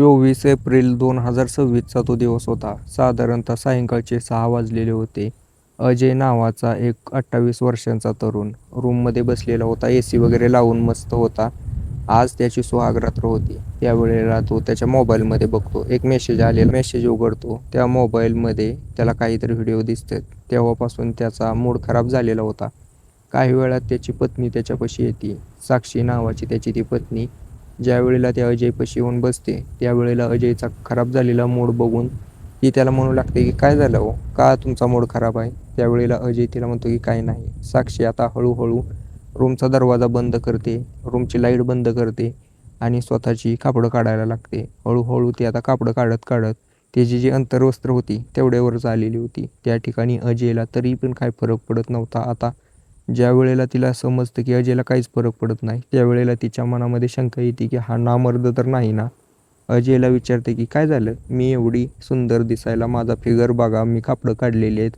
24 April 2026चा तो दिवस होता. साधारणतः सायंकाळचे 6 वाजलेले होते. अजय नावाचा एक 28 वर्षांचा तरुण रूममध्ये बसलेला होता. AC वगैरे लावून मस्त होता. आज त्याची सुहागरात्र होती. त्यावेळेला तो त्याच्या मोबाईलमध्ये बघतो. एक मेसेज आलेला. मेसेज उघडतो. त्या मोबाईलमध्ये त्याला काहीतरी व्हिडिओ दिसतात. तेव्हापासून त्याचा मूड खराब झालेला होता. काही वेळात त्याची पत्नी त्याच्यापाशी येते. साक्षी नावाची त्याची ती पत्नी. ज्यावेळेला त्या अजयपाशी येऊन बसते, त्यावेळेला अजयचा खराब झालेला मूड बघून ती त्याला म्हणू लागते की काय झालं हो, का तुमचा मूड खराब आहे? त्यावेळेला अजय तिला म्हणतो की काही नाही. साक्षी आता हळूहळू रूमचा दरवाजा बंद करते, रूमची लाईट बंद करते आणि स्वतःची कापडं काढायला लागते. हळूहळू ती आता कापडं काढत काढत त्याची जी अंतर्वस्त्र होती तेवढ्यावरच आलेली होती. त्या ठिकाणी अजयला तरी पण काय फरक पडत नव्हता. आता ज्या वेळेला तिला समजतं की अजयला काहीच फरक पडत नाही, त्यावेळेला तिच्या मनामध्ये शंका येते की हा नामर्द तर नाही ना. अजयला विचारते की काय झालं, मी एवढी सुंदर दिसायला, माझा फिगर बघा, मी कापडं काढलेली आहेत,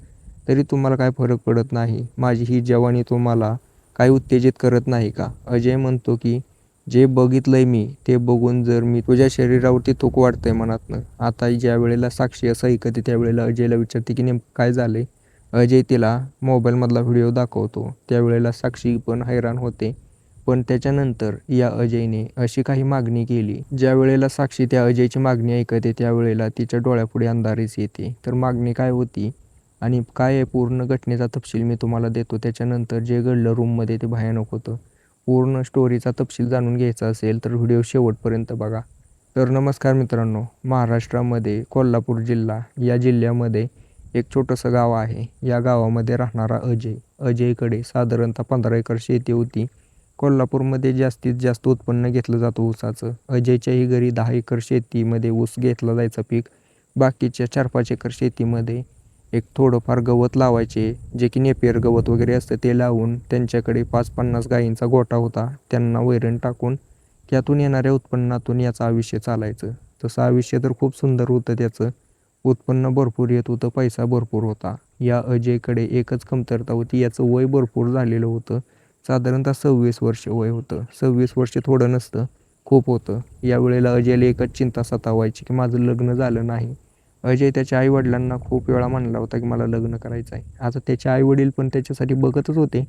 तरी तुम्हाला काय फरक पडत नाही? माझी ही जवानी तुम्हाला काही उत्तेजित करत नाही का? अजय म्हणतो की जे बघितलंय मी ते बघून जर मी तुझ्या शरीरावरती थूक वाटतंय मनातनं. आता ज्या वेळेला साक्षी असं ऐकते त्यावेळेला अजयला विचारते की नेमकं काय झालंय? अजय तिला मोबाईलमधला व्हिडिओ दाखवतो. त्यावेळेला साक्षी पण हैराण होते. पण त्याच्यानंतर या अजयने अशी काही मागणी केली. ज्या वेळेला साक्षी त्या अजयची मागणी ऐकते त्यावेळेला तिच्या डोळ्यापुढे अंधारीच येते. तर मागणी काय होती आणि काय आहे पूर्ण घटनेचा तपशील मी तुम्हाला देतो. त्याच्यानंतर जे घडलं रूममध्ये ते भयानक होतं. पूर्ण स्टोरीचा तपशील जाणून घ्यायचा असेल तर व्हिडिओ शेवटपर्यंत बघा. तर नमस्कार मित्रांनो, महाराष्ट्रामध्ये कोल्हापूर जिल्हा या जिल्ह्यामध्ये एक छोटंसं गाव आहे. या गावामध्ये राहणारा अजयकडे साधारणतः 15 एकर शेती होती. कोल्हापूरमध्ये जास्तीत जास्त उत्पन्न घेतलं जातं ऊसाचं. अजयच्याही घरी 10 एकर शेतीमध्ये ऊस घेतला जायचा पीक. बाकीच्या 4-5 एकर शेतीमध्ये एक थोडंफार गवत लावायचे, जे की नेपियर गवत वगैरे असतं ते लावून त्यांच्याकडे 5-50 गायींचा गोठा होता. त्यांना वैरण टाकून त्यातून येणाऱ्या उत्पन्नातून याचं आयुष्य चालायचं. तसं आयुष्य तर खूप सुंदर होतं त्याचं. उत्पन्न भरपूर येत होतं, पैसा भरपूर होता. या अजयकडे एकच कमतरता होती, याचं वय भरपूर झालेलं होतं. साधारणतः 26 वर्ष वय होतं. 26 वर्ष थोडं नसतं, खूप होतं. यावेळेला अजयला एकच चिंता सतावायची की माझं लग्न झालं नाही. अजय त्याच्या आईवडिलांना खूप वेळा म्हणला होता की मला लग्न करायचं आहे. आता त्याचे आईवडील पण त्याच्यासाठी बघतच होते.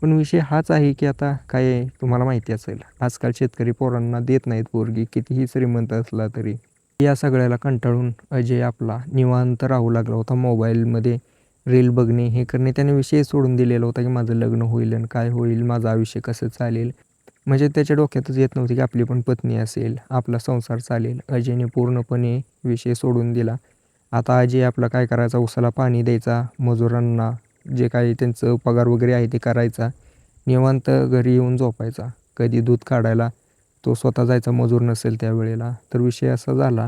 पण विषय हाच आहे की आता काय आहे तुम्हाला माहिती असेल, आजकाल शेतकरी पोरांना देत नाहीत पोरगी, कितीही श्रीमंत असला तरी. या सगळ्याला कंटाळून अजय आपला निवांत राहू लागला होता. मोबाईलमध्ये रील बघणे हे करणे त्याने विषय सोडून दिलेला होता की माझं लग्न होईल आणि काय होईल, माझं आयुष्य कसं चालेल. म्हणजे त्याच्या डोक्यातच येत नव्हती की आपली पण पत्नी असेल, आपला संसार चालेल. अजयने पूर्णपणे विषय सोडून दिला. आता अजय आपला काय करायचा, ऊसाला पाणी द्यायचा, मजुरांना जे काही त्यांचं पगार वगैरे आहे ते करायचा, निवांत घरी येऊन झोपायचा. कधी दूध काढायला तो स्वतः जायचा मजूर नसेल त्यावेळेला. तर विषय असा झाला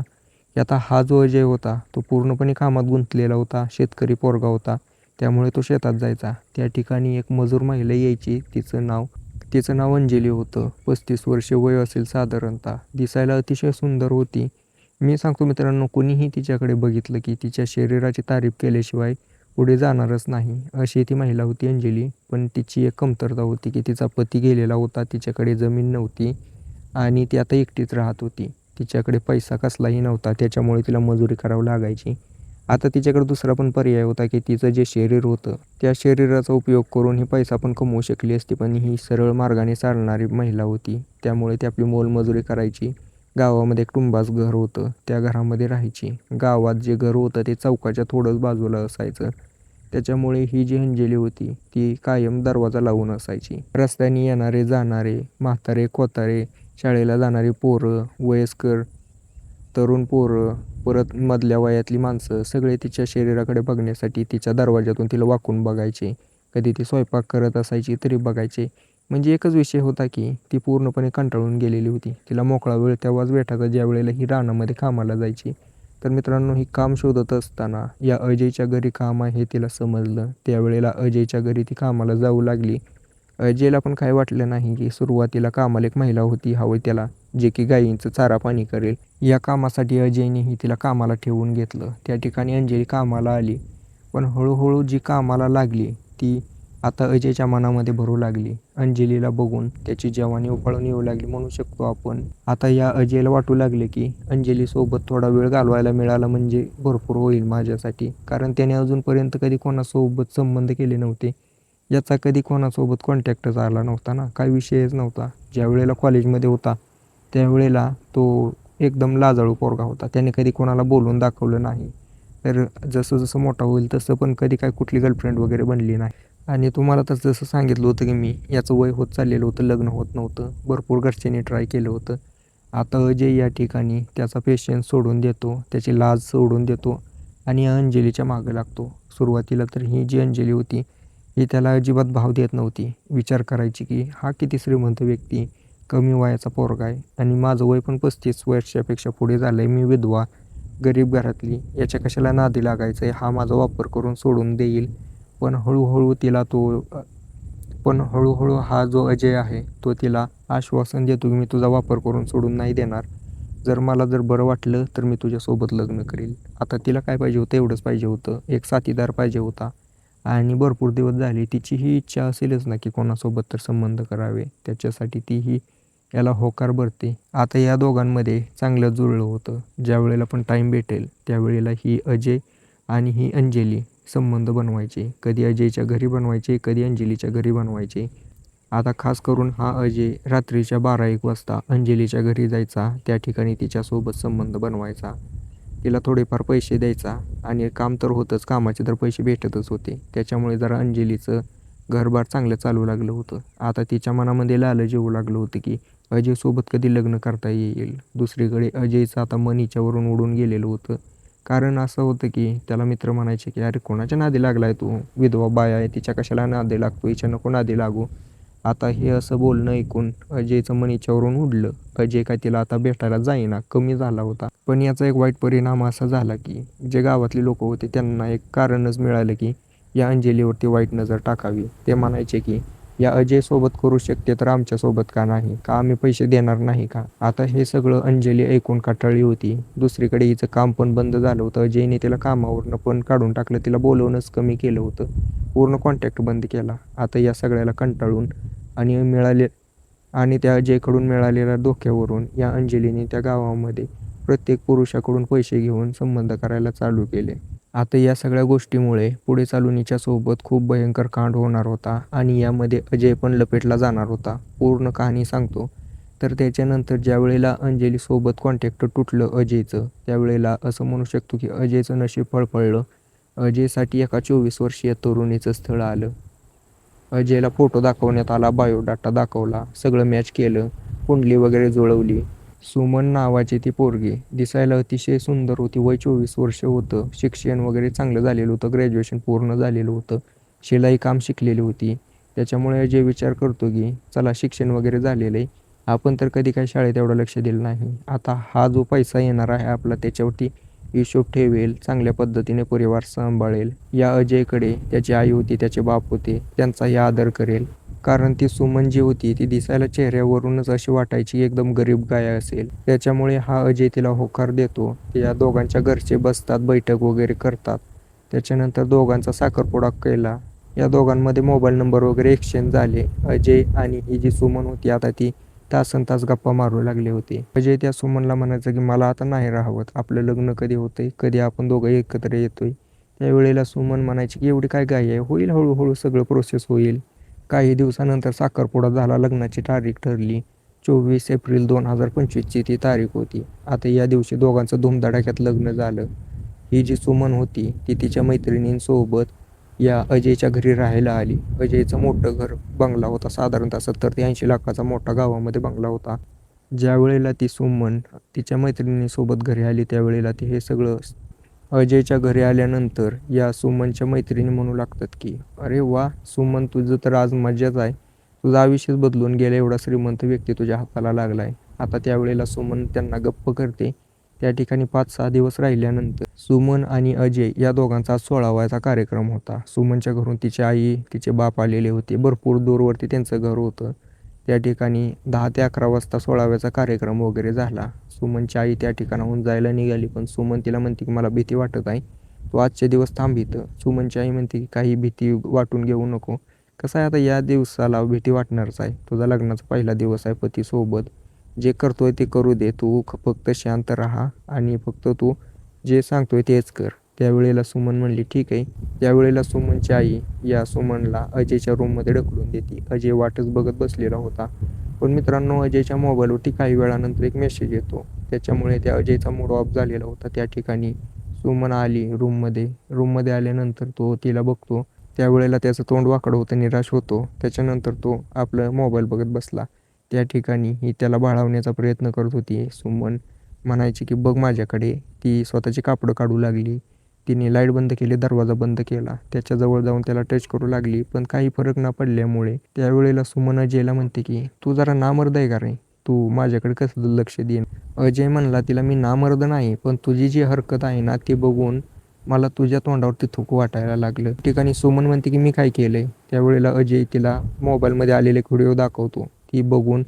की आता हा जो अजय होता तो पूर्णपणे कामात गुंतलेला होता. शेतकरी पोरगा होता, त्यामुळे तो शेतात जायचा. त्या ठिकाणी एक मजूर महिला यायची, तिचं नाव अंजली होतं. 35 वर्षे वय असेल साधारणतः. दिसायला अतिशय सुंदर होती. मी सांगतो मित्रांनो, कोणीही तिच्याकडे बघितलं की तिच्या शरीराची तारीफ केल्याशिवाय पुढे जाणारच नाही, अशी ती महिला होती अंजली. पण तिची एक कमतरता होती की तिचा पती गेलेला होता, तिच्याकडे जमीन नव्हती आणि ती आता एकटीच राहत होती. तिच्याकडे पैसा कसलाही नव्हता, त्याच्यामुळे तिला मजुरी करावी लागायची. आता तिच्याकडे दुसरा पण पर्याय होता की तिचं जे शरीर होतं त्या शरीराचा उपयोग करून ही पैसा पण कमवू शकली असती, पण ही सरळ मार्गाने चालणारी महिला होती. त्यामुळे ती आपली मोलमजुरी करायची. गावामध्ये एक टुंबाचं घर होतं, त्या घरामध्ये राहायची. गावात जे घर होतं ते चौकाच्या थोडंच बाजूला असायचं. त्याच्यामुळे ही जी अंजली होती ती कायम दरवाजा लावून असायची. रस्त्याने येणारे जाणारे, म्हातारे कोतारे, शाळेला जाणारी पोरं, वयस्कर तरुण पोरं, परत मधल्या वयातली माणसं सगळे तिच्या शरीराकडे बघण्यासाठी तिच्या दरवाजातून तिला वाकून बघायचे. कधी ती स्वयंपाक करत असायची तरी बघायचे. म्हणजे एकच विषय होता की ती पूर्णपणे कंटाळून गेलेली होती. तिला मोकळा वेळ तेव्हाच भेटायचा ज्या वेळेला ही रानामध्ये कामाला जायची. तर मित्रांनो, ही काम शोधत असताना या अजयच्या घरी काम आहे हे तिला समजलं. त्यावेळेला अजयच्या घरी ती कामाला जाऊ लागली. अजयला पण काही वाटलं नाही की सुरुवातीला कामाला एक महिला होती हवी त्याला, जे की गायींचं चारा पाणी करेल. या कामासाठी अजयनेही तिला कामाला ठेवून घेतलं. त्या ठिकाणी अंजली कामाला आली. पण हळूहळू जी कामाला लागली ती आता अजयच्या मनामध्ये भरू लागली. अंजलीला बघून त्याची जवानी उफाळून येऊ लागली म्हणू शकतो आपण. आता या अजयला वाटू लागले की अंजलीसोबत थोडा वेळ घालवायला मिळाला म्हणजे भरपूर होईल माझ्यासाठी. कारण त्याने अजूनपर्यंत कधी कोणासोबत संबंध केले नव्हते. याचा कधी कोणासोबत कॉन्टॅक्टच आला नव्हता ना, काही विषयच नव्हता. ज्यावेळेला कॉलेजमध्ये होता त्यावेळेला तो एकदम लाजाळू पोरगा होता. त्याने कधी कोणाला बोलून दाखवलं नाही. तर जसं जसं मोठा होईल तसं पण कधी काय कुठली गर्लफ्रेंड वगैरे बनली नाही. आणि तुम्हाला तर जसं सांगितलं होतं की मी, याचं वय होत चाललेलं होतं, लग्न होत नव्हतं. भरपूर घरच्यांनी ट्राय केलं होतं. आता अजय या ठिकाणी त्याचा पेशन्स सोडून देतो, त्याची लाज सोडून देतो आणि अंजलीच्या मागं लागतो. सुरुवातीला तर ही जी अंजली होती ही त्याला अजिबात भाव देत नव्हती. विचार करायची की हा किती श्रीमंत व्यक्ती, कमी वयाचा पोरगा आहे आणि माझं वय पण 35 वर्षापेक्षा पुढे झालं आहे. मी विधवा, गरीब घरातली, याच्या कशाला नादी लागायचं आहे, हा माझा वापर करून सोडून देईल. पण हळूहळू तिला तो पण हळूहळू हा जो अजय आहे तो तिला आश्वासन देतो की मी तुझा वापर करून सोडून नाही देणार. मला जर बरं वाटलं तर मी तुझ्यासोबत लग्न करील. आता तिला काय पाहिजे होतं, एवढंच पाहिजे होतं, एक साथीदार पाहिजे होता. आणि भरपूर दिवस झाले तिची ही इच्छा असेलच ना की कोणासोबत तर संबंध करावे. त्याच्यासाठी तीही याला होकार भरते. आता या दोघांमध्ये चांगलं जुळलं होतं. ज्यावेळेला पण टाईम भेटेल त्यावेळेला ही अजय आणि ही अंजली संबंध बनवायचे. कधी अजयच्या घरी बनवायचे, कधी अंजलीच्या घरी बनवायचे. आता खास करून हा अजय रात्रीच्या 12-1 वाजता अंजलीच्या घरी जायचा. त्या ठिकाणी तिच्यासोबत संबंध बनवायचा. तिला थोडेफार पैसे द्यायचा आणि काम तर होतंच, कामाचे तर पैसे भेटतच होते. त्याच्यामुळे जरा अंजलीचं घरबार चांगलं चालू लागलं होतं. आता तिच्या मनामध्ये लालच येऊ लागलं होतं की अजयसोबत कधी लग्न करता येईल. दुसरीकडे अजयचं आता मन हिच्यावरून उडून गेलेलं होतं. कारण असं होतं की त्याला मित्र म्हणायचे की अरे कोणाच्या नादी लागलाय तू, विधवा बाय आहे, तिच्या कशाला नादी लागतो, हिच्या नको नादी लागू. आता हे असं बोलणं ऐकून अजयचं मन हिच्यावरून उडलं. अजय काय तिला आता भेटायला जाईना, कमी झाला होता. पण याचा एक वाईट परिणाम असा झाला की जे गावातले लोक होते त्यांना एक कारणच मिळालं की या अंजलीवरती वाईट नजर टाकावी. ते म्हणायचे की या अजय सोबत करू शकते तर आमच्यासोबत का नाही, का आम्ही पैसे देणार नाही का. आता हे सगळं अंजली ऐकून कंटाळली होती. दुसरीकडे हिचं काम पण बंद झालं होतं. अजयने तिला कामावरनं पण काढून टाकलं, तिला बोलवणंच कमी केलं होतं, पूर्ण कॉन्टॅक्ट बंद केला. आता या सगळ्याला कंटाळून आणि त्या अजयकडून मिळालेल्या धोक्यावरून या अंजलीने त्या गावामध्ये प्रत्येक पुरुषाकडून पैसे घेऊन संबंध करायला चालू केले. आता या सगळ्या गोष्टीमुळे पुढे चालून हिच्यासोबत खूप भयंकर कांड होणार होता आणि यामध्ये अजय पण लपेटला जाणार होता. पूर्ण कहाणी सांगतो तर त्याच्यानंतर ज्यावेळेला अंजलीसोबत कॉन्टॅक्ट तुटलं अजयचं, त्यावेळेला असं म्हणू शकतो की अजयचं नशीब फळफळलं. अजयसाठी एका 24 वर्षीय तरुणीचं स्थळ आलं. अजयला फोटो दाखवण्यात आला, बायोडाटा दाखवला, सगळं मॅच केलं, कुंडली वगैरे जुळवली. सुमन नावाची ती पोरगी दिसायला अतिशय सुंदर होती. वय 24 वर्ष होतं. शिक्षण वगैरे चांगलं झालेलं होतं, ग्रॅज्युएशन पूर्ण झालेलं होतं, शिलाई काम शिकलेली होती. त्याच्यामुळे अजय विचार करतो की चला शिक्षण वगैरे झालेलं आहे, आपण तर कधी काही शाळेत एवढं लक्ष दिलं नाही. आता हा जो पैसा येणार आहे आपला त्याच्यावरती हिशोब ठेवेल, चांगल्या पद्धतीने परिवार सांभाळेल. या अजयकडे त्याची आई होती, त्याचे बाप होते, त्यांचाही आदर करेल. कारण ती सुमन जी होती ती दिसायला चेहऱ्यावरूनच अशी वाटायची एकदम गरीब गाय असेल. त्याच्यामुळे हा अजय तिला होकार देतो. या दोघांच्या घरचे बसतात, बैठक वगैरे करतात. त्याच्यानंतर दोघांचा साखरपुडा केला. या दोघांमध्ये मोबाईल नंबर वगैरे एक्सचेंज झाले. अजय आणि ही जी सुमन होती आता ती तासनतास गप्पा मारू लागले होते. अजय त्या सुमनला म्हणायचं की मला आता नाही राहावत, आपलं लग्न कधी होतंय, कधी आपण दोघं एकत्र येतोय. त्यावेळेला सुमन म्हणायची की एवढी काय घाई आहे, होईल हळूहळू सगळं प्रोसेस होईल. काही दिवसानंतर साखरपुडा झाला, लग्नाची तारीख ठरली. 24 एप्रिल 2025ची ती तारीख होती. आता या दिवशी दोघांचं धूमधडाक्यात लग्न झालं. ही जी सुमन होती ती तिच्या मैत्रिणींसोबत या अजयच्या घरी राहायला आली. अजयचं मोठं घर, बंगला होता, साधारणतः 70 ते 80 लाखाचा मोठा गावामध्ये बंगला होता. ज्यावेळेला ती सुमन तिच्या मैत्रिणीसोबत घरी आली त्यावेळेला ती हे सगळं अजयच्या घरी आल्यानंतर या सुमनच्या मैत्रिणी म्हणू लागतात की अरे वा सुमन, तुझं तर आज मजाच आहे, तुझं आयुष्यच बदलून गेलं, एवढा श्रीमंत व्यक्ती तुझ्या हाताला लागलाय. आता त्यावेळेला सुमन त्यांना गप्प करते. त्या ठिकाणी 5-6 दिवस राहिल्यानंतर सुमन आणि अजय या दोघांचा 16वाचा कार्यक्रम होता. सुमनच्या घरून तिची आई, तिचे बाप आलेले होते. भरपूर दूरवरती त्यांचं घर होतं. त्या ठिकाणी 10 ते 11 वाजता 16व्याचा कार्यक्रम वगैरे झाला. सुमनची आई त्या ठिकाणाहून जायला निघाली पण सुमन तिला म्हणते की मला भीती वाटत आहे, तू आजचे दिवस थांब इथं. सुमनची आई म्हणते की काही भीती वाटून घेऊ नको, कसं आहे आता या दिवसाला भीती वाटणारच आहे. तुझा लग्नाचा पहिला दिवस आहे पतीसोबत. जे करतोय ते करू दे. तू फक्त शांत राहा आणि फक्त तू जे सांगतोय तेच कर. त्यावेळेला सुमन म्हणली ठीक आहे. त्यावेळेला सुमनची आई या सुमनला अजयच्या रूममध्ये ढकलून देते. अजय वाटच बघत बसलेला होता. पण मित्रांनो अजयच्या मोबाईलवरती काही वेळानंतर एक मेसेज येतो. त्याच्यामुळे त्या अजयचा मूड ऑफ झालेला होता. त्या ठिकाणी सुमन आली रूममध्ये आल्यानंतर तो तिला बघतो. त्यावेळेला त्याचं तोंड वाकडं होतं, निराश होतो. त्याच्यानंतर तो आपलं मोबाईल बघत बसला. त्या ठिकाणी ही त्याला भाळवण्याचा प्रयत्न करत होती. सुमन म्हणायची की बघ माझ्याकडे. ती स्वतःची कापडं काढू लागली. तिने लाईट बंद केली, दरवाजा बंद केला. त्याच्याजवळ जाऊन त्याला टच करू लागली, पण काही फरक न पडल्यामुळे त्यावेळेला सुमन अजयला म्हणते की तू जरा नामर्द आहे का रे? तू माझ्याकडे कसं लक्ष देईन? अजय म्हणला तिला मी नामर्द नाही, पण तुझी जी हरकत आहे ना ती बघून मला तुझ्या तोंडावरती थुंकू वाटायला लागलं. ठिकाणी सुमन म्हणते की मी काय केलंय? त्यावेळेला अजय तिला मोबाईलमध्ये आलेले एक व्हिडिओ दाखवतो. ती बघून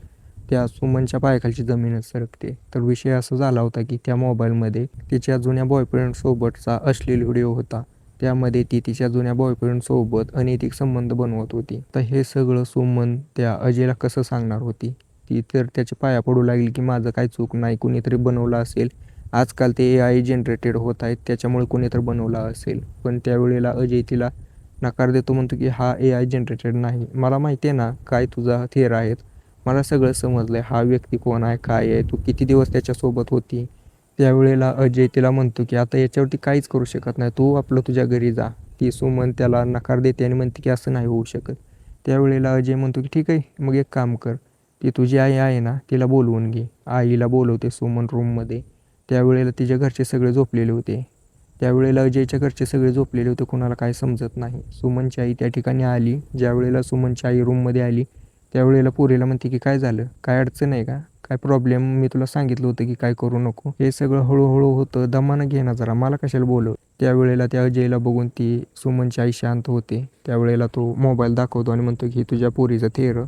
त्या सुमनच्या पायाखालची जमीनच सरकते. तर विषय असा झाला होता की त्या मोबाईलमध्ये तिच्या जुन्या बॉयफ्रेंडसोबतचा अश्लील व्हिडिओ होता. त्यामध्ये ती तिच्या जुन्या बॉयफ्रेंडसोबत अनैतिक संबंध बनवत होती. तर हे सगळं सुमन त्या अजयला कसं सांगणार होती? ती तर त्याच्या पाया पडू लागली की माझं काही चूक नाही, कुणीतरी बनवलं असेल. आजकाल ते AI जनरेटेड होत आहेत, त्याच्यामुळे कोणीतरी बनवला असेल. पण त्यावेळेला अजय तिला नकार देतो, म्हणतो की हा AI जनरेटेड नाही. मला माहिती आहे ना काय तुझा थेअर आहेत. मला सगळं समजलंय. हा व्यक्ती कोण आहे, काय आहे, तू किती दिवस त्याच्यासोबत होती. त्यावेळेला अजय तिला म्हणतो की आता याच्यावरती काहीच करू शकत नाही. तू आपलं तुझ्या घरी जा. ती सुमन त्याला नकार देते आणि म्हणते की असं नाही होऊ शकत. त्यावेळेला अजय म्हणतो की ठीक आहे, मग एक काम कर. ती तुझी आई आहे ना तिला बोलवून घे. आईला बोलवते सुमन रूममध्ये. त्यावेळेला तिच्या घरचे सगळे झोपलेले होते. त्यावेळेला अजयच्या घरचे सगळे झोपलेले होते. कोणाला काही समजत नाही. सुमनची आई त्या ठिकाणी आली. ज्यावेळेला सुमनची आई रूममध्ये आली त्यावेळेला पोरीला म्हणते की काय झालं? काय अडचण आहे का? काय प्रॉब्लेम? मी तुला सांगितलं होतं की काय करू नको. हे सगळं हळूहळू होतं. दमानं घे ना जरा. मला कशाला बोलव? त्यावेळेला त्या अजयला बघून ती सुमनची आई शांत होते. त्यावेळेला तो मोबाईल दाखवतो आणि म्हणतो की तुझ्या पोरीचं थेर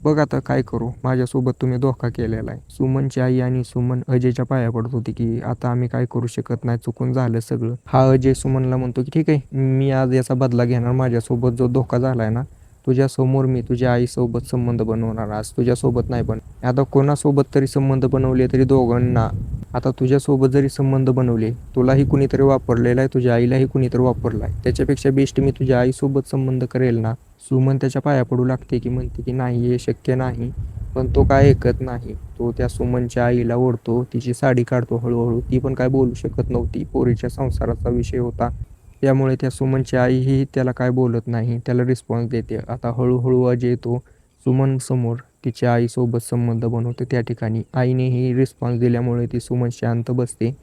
बघ आता काय करू? माझ्यासोबत तुम्ही धोका केलेला आहे. सुमनची आई आणि सुमन अजयच्या पाया पडत होती की आता आम्ही काय करू शकत नाही, चुकून झालं सगळं. हा अजय सुमनला म्हणतो की ठीक आहे, मी आज याचा बदला घेणार. माझ्यासोबत जो धोका झालाय ना तुझ्यासमोर मी तुझ्या आईसोबत संबंध बनवणार. आज तुझ्यासोबत नाही पण आता कोणासोबत तरी संबंध बनवले तरी दोघांना. आता तुझ्यासोबत जरी संबंध बनवले, तुलाही कुणीतरी वापरलेला आहे, तुझ्या आईलाही कुणीतरी वापरला आहे. त्याच्यापेक्षा बेस्ट मी तुझ्या आईसोबत संबंध करेल ना. सुमन त्याच्या पाया पडू लागते की म्हणते की नाही हे शक्य नाही. पण तो काय ऐकत नाही. तो त्या सुमनच्या आईला ओढतो, तिची साडी काढतो हळूहळू. ती पण काय बोलू शकत नव्हती. पोरीच्या संसाराचा विषय होता. त्यामुळे त्या सुमनची आईही त्याला काय बोलत नाही. त्याला रिस्पॉन्स देते. आता हळूहळू अजय तो सुमनसमोर तिच्या आईसोबत संबंध बनवते. त्या ठिकाणी आईनेही रिस्पॉन्स दिल्यामुळे ती सुमन शांत बसते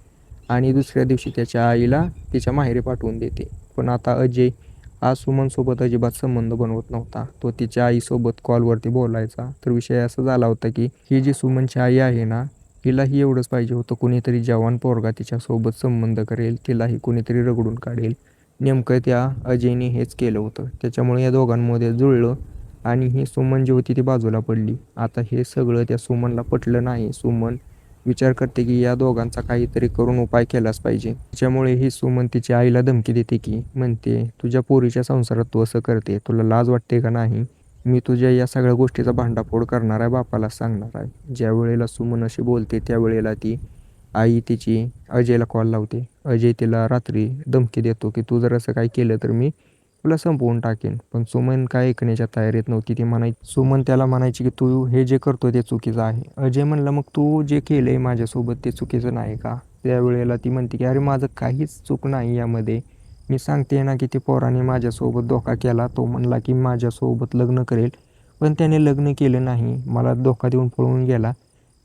आणि दुसऱ्या दिवशी त्याच्या आईला तिच्या माहेरी पाठवून देते. पण आता अजय हा सुमनसोबत अजिबात संबंध बनवत नव्हता. तो तिच्या आईसोबत कॉलवरती बोलायचा. तर विषय असा झाला होता की ही जी सुमनची आई आहे ना हिलाही एवढंच पाहिजे होतं, कुणीतरी जवान पोरगा तिच्यासोबत संबंध करेल, तिलाही कुणीतरी रगडून काढेल. नेमकं त्या अजयने हेच केलं होतं. त्याच्यामुळे या दोघांमध्ये जुळलं आणि ही सुमन जी होती ती बाजूला पडली. आता हे सगळं त्या सुमनला पटलं नाही. सुमन विचार करते की या दोघांचा काहीतरी करून उपाय केलाच पाहिजे. त्याच्यामुळे ही सुमन तिच्या आईला धमकी देते की म्हणते तुझ्या पोरीच्या संसारात तू असं करते, तुला लाज वाटते का नाही? मी तुझ्या या सगळ्या गोष्टीचा भांडाफोड करणार आहे, बापाला सांगणार आहे. ज्या वेळेला सुमन अशी बोलते त्यावेळेला ती आई तिची अजयला कॉल लावते. अजय तिला रात्री धमकी देतो की तू जर असं काही केलं तर मी तुला संपवून टाकेन. पण सुमन काय ऐकण्याच्या तयारीत नव्हती. ती सुमन त्याला म्हणायची की तू हे जे करतोय ते चुकीचं आहे. अजय म्हणला मग तू जे केलंय माझ्यासोबत ते चुकीचं नाही का? त्यावेळेला ती म्हणते की अरे माझं काहीच चूक नाही यामध्ये. मी सांगते ना की ते पोराने माझ्यासोबत धोका केला. तो म्हणला की माझ्यासोबत लग्न करेल, पण त्याने लग्न केलं नाही. मला धोका देऊन पळून गेला.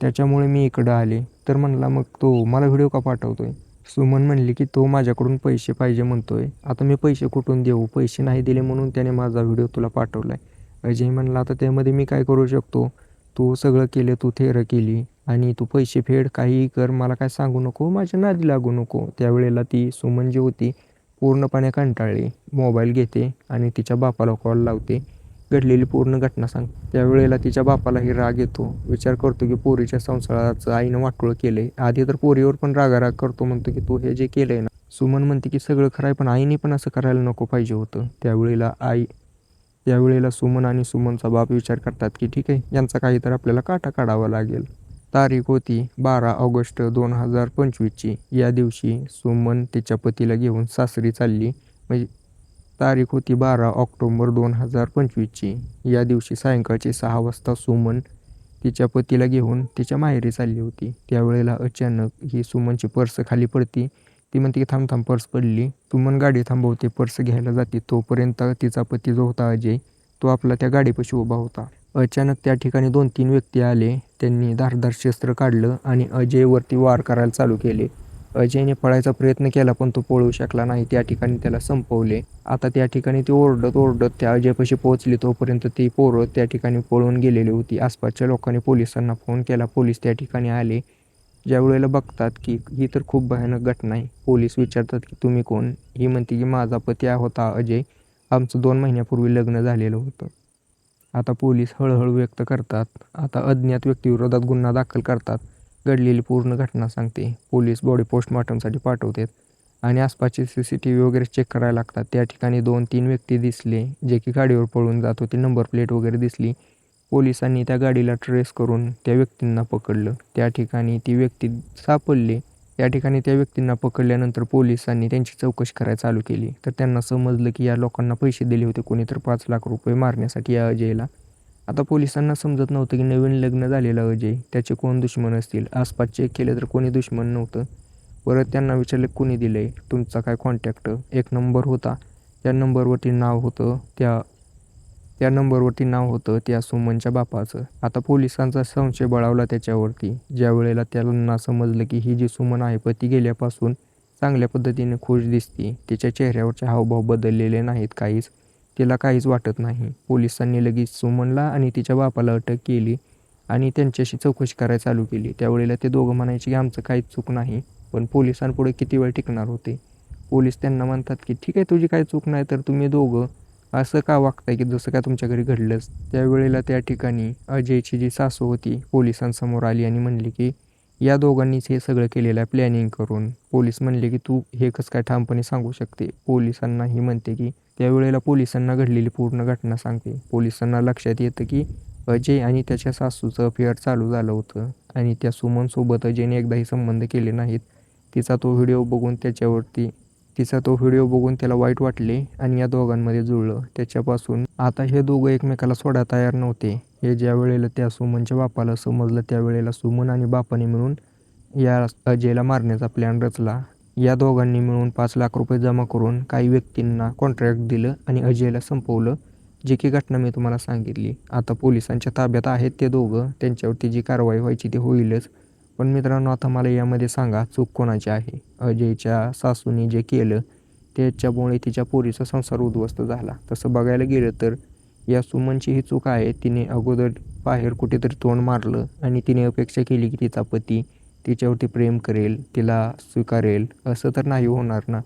त्याच्यामुळे मी इकडं आले. तर म्हणला मग तो मला व्हिडिओ का पाठवतोय? सुमन म्हणली की तो माझ्याकडून पैसे पाहिजे म्हणतोय. आता मी पैसे कुठून देऊ? पैसे नाही दिले म्हणून त्याने माझा व्हिडिओ तुला पाठवलाय. अजय म्हणला आता त्यामध्ये मी काय करू शकतो? तू सगळं केलं, तू थेरं केली आणि तू पैसे फेड, काहीही कर, मला काय सांगू नको, माझ्या नादी लागू नको. त्यावेळेला ती सुमन जी होती पूर्णपणे कंटाळली. मोबाईल घेते आणि तिच्या बापाला कॉल लावते. घडलेली पूर्ण घटना सांग. त्यावेळेला तिच्या बापालाही राग येतो. विचार करतो की पोरीच्या संसाराचं आईनं वाटोळं केलंय. आधी तर पोरीवर पण रागाराग करतो, म्हणतो की तू हे जे केलंय ना. सुमन म्हणते की सगळं खरं आहे, पण आईने पण असं करायला नको पाहिजे होतं. त्यावेळेला त्यावेळेला सुमन आणि सुमनचा बाप विचार करतात की ठीक आहे, यांचा काहीतरी आपल्याला काटा काढावा लागेल. तारीख होती 12 ऑगस्ट 2025ची. या दिवशी सुमन तिच्या पतीला घेऊन सासरी चालली. म्हणजे तारीख होती 12 ऑक्टोबर 2025ची. या दिवशी सायंकाळचे 6 वाजता सुमन तिच्या पतीला घेऊन तिच्या माहेरी चालली होती. त्यावेळेला अचानक ही सुमनची पर्स खाली पडती. ती म्हणते की थांब थांब, पर्स पडली. सुमन गाडी थांबवते, पर्स घ्यायला जाते. तोपर्यंत तिचा पती जो होता अजय, तो आपला त्या गाडीपाशी उभा होता. अचानक त्या ठिकाणी 2-3 व्यक्ती आले. त्यांनी धारदार शस्त्र काढलं आणि अजयवरती वार करायला चालू केले. अजयने पळायचा प्रयत्न केला पण तो पळू शकला नाही. त्या ठिकाणी त्याला संपवले. आता त्या ठिकाणी ती ओरडत ओरडत त्या अजयपाशी पोहोचली. तोपर्यंत ती पोरं त्या ठिकाणी पळून गेलेली होती. आसपासच्या लोकांनी पोलिसांना फोन केला. पोलीस त्या ठिकाणी आले. ज्या वेळेला बघतात की ही तर खूप भयानक घटना आहे. पोलीस विचारतात की तुम्ही कोण? ही म्हणते की माझा पती होता अजय, आमचं 2 महिन्यापूर्वी लग्न झालेलं होतं. आता पोलीस हळहळ व्यक्त करतात. आता अज्ञात व्यक्तीविरोधात गुन्हा दाखल करतात. घडलेली पूर्ण घटना सांगते. पोलीस बॉडी पोस्टमॉर्टमसाठी पाठवतात आणि आसपासचे CCTV वगैरे चेक करायला लागतात. त्या ठिकाणी 2-3 व्यक्ती दिसले जे की गाडीवर पळून जात होते. नंबर प्लेट वगैरे दिसली. पोलिसांनी त्या गाडीला ट्रेस करून त्या व्यक्तींना पकडलं. त्या ठिकाणी ती व्यक्ती सापडली. त्या ठिकाणी त्या व्यक्तींना पकडल्यानंतर पोलिसांनी त्यांची चौकशी करायला चालू केली. तर त्यांना समजलं की या लोकांना पैसे दिले होते कोणीतरी 5 लाख रुपये मारण्यासाठी या अजयला. आता पोलिसांना समजत नव्हतं की नवीन लग्न झालेला अजय, त्याचे कोण दुश्मन असतील. आसपास चेक केले तर कोणी दुश्मन नव्हतं. परत त्यांना विचारलं कोणी दिलं आहे, तुमचा काय कॉन्टॅक्ट. एक नंबर होता. त्या नंबरवरती नाव होतं त्या सुमनच्या बापाचं. आता पोलिसांचा संशय बळावला त्याच्यावरती. ज्या वेळेला त्यांना समजलं की ही जी सुमन आहे पती गेल्यापासून चांगल्या पद्धतीने खुश दिसते. तिच्या चेहऱ्यावरचे हावभाव बदललेले नाहीत काहीच. तिला काहीच वाटत नाही. पोलिसांनी लगेच सुमनला आणि तिच्या बापाला अटक केली आणि त्यांच्याशी चौकशी करायला चालू केली. त्यावेळेला ते दोघं म्हणायचे की आमचं काहीच चूक नाही. पण पोलिसांपुढे किती वेळ टिकणार होते. पोलीस त्यांना म्हणतात की ठीक आहे, तुझी काही चूक नाही तर तुम्ही दोघं असं का वागताय की जसं काय तुमच्या घरी घडलंच. त्यावेळेला त्या ठिकाणी अजयची जी सासू होती पोलिसांसमोर आली आणि म्हणली की या दोघांनीच हे सगळं केलेलं आहे प्लॅनिंग करून. पोलीस म्हणले की तू हे कसं काय ठामपणे सांगू शकते. पोलिसांना ही म्हणते की त्यावेळेला पोलिसांना घडलेली पूर्ण घटना सांगते. पोलिसांना लक्षात येतं की अजय आणि त्याच्या सासूचं अफेअर चालू झालं होतं आणि त्या सुमनसोबत अजयने एकदाही संबंध केले नाहीत. तिचा तो व्हिडिओ बघून त्याला वाईट वाटले आणि या दोघांमध्ये जुळलं. त्याच्यापासून आता हे दोघं एकमेकाला सोडायला तयार नव्हते. हे ज्या वेळेला त्या सुमनच्या बापाला समजलं त्यावेळेला सुमन आणि बापाने मिळून या अजयला मारण्याचा प्लॅन रचला. या दोघांनी मिळून 5 लाख रुपये जमा करून काही व्यक्तींना कॉन्ट्रॅक्ट दिलं आणि अजयला संपवलं. जी की घटना मी तुम्हाला सांगितली. आता पोलिसांच्या ताब्यात आहेत ते दोघं. त्यांच्यावरती जी कारवाई व्हायची ती होईलच. पण मित्रांनो, आता मला यामध्ये सांगा चूक कोणाची आहे. अजयच्या सासूने जे केलं त्याच्यामुळे तिच्या पोरीचा संसार उद्ध्वस्त झाला. तसं बघायला गेलं तर या सुमनची ही चूक आहे. तिने अगोदर बाहेर कुठेतरी तोंड मारलं आणि तिने अपेक्षा केली की तिचा पती तिच्यावरती प्रेम करेल, तिला स्वीकारेल. असं तर नाही होणार ना.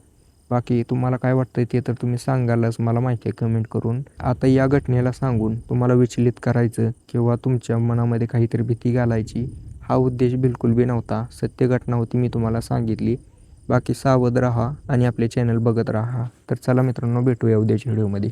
बाकी तुम्हाला काय वाटतंय ते तर तुम्ही सांगालच, मला माहिती आहे कमेंट करून. आता या घटनेला सांगून तुम्हाला विचलित करायचं किंवा तुमच्या मनामध्ये काहीतरी भीती घालायची हा उद्देश बिलकुल बी नव्हता. सत्य घटना होती, मी तुम्हाला सांगितली. बाकी सावध राहा आणि आपले चॅनल बघत राहा. तर चला मित्रांनो, भेटूया उद्याच्या व्हिडिओमध्ये.